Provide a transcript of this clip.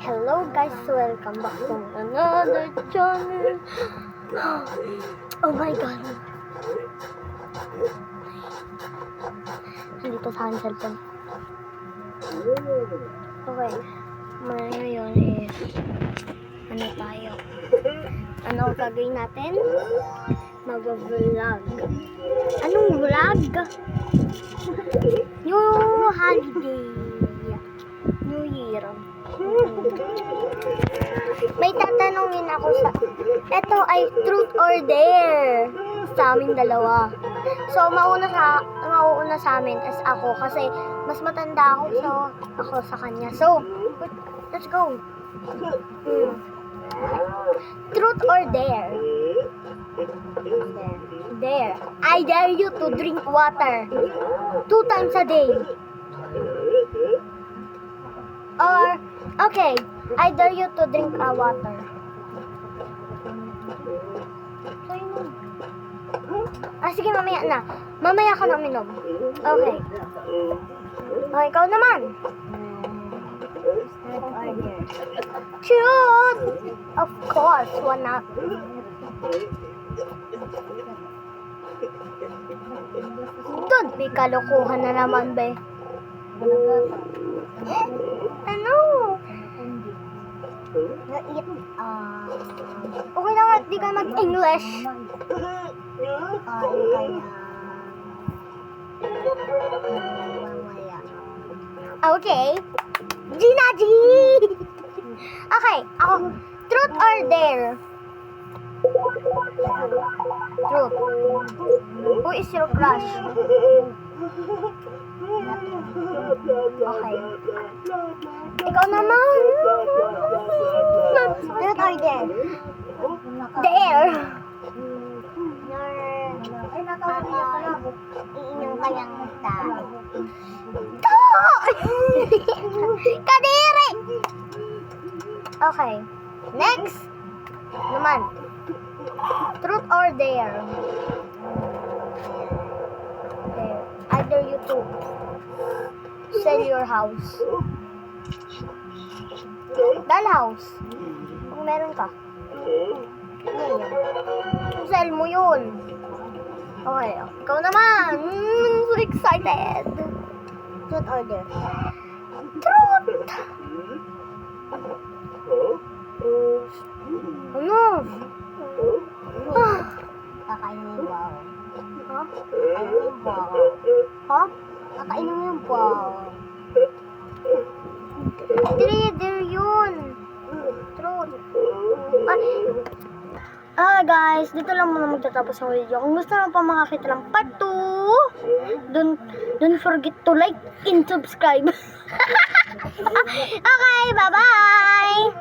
Hello guys, welcome back to another channel. Oh my god. Nandito sa akin cellphone. Okay. Ngayon is ano tayo? Ano ang gagawin natin? Mag-vlog. Anong vlog? New holiday. New Year. May tatanungin ako sa... Ito ay truth or dare sa amin dalawa. So, mauuna sa amin as ako kasi mas matanda ako sa kanya. So, let's go. Truth or dare? Dare. I dare you to drink water 2 times a day. Or, okay, I dare you to drink water. So, yun. Sige, mamaya na. Mamaya ka maminom. Okay. Okay, ikaw naman. Shoot! Of course, why not? Doon, may kalokohan na naman, be. Ano? Okay lang at di ka mag-English. Okay. Gina G! Okay, ako. Truth or dare? Truth. Who is your crush? Okay. Ikaw naman. Truth or dare? Dare. Iinom ka lang tayo. Kadiri! Okay. Next. Naman. Truth or dare? Dare. Either you two. Sell your house. House. Kung meron ka. Sell mo yun. Okay. Ikaw naman. So excited. Truth or dare? Truth! Ano? Kakainin mo yung buhaw. Ha? Kakainin mo yung buhaw. Ha? Kakainin mo yung buhaw. Dare yun. Truth. Guys, dito lang muna magtatapos ang video. Kung gusto mo pa makakita ng part 2, don't forget to like and subscribe. Okay, bye-bye!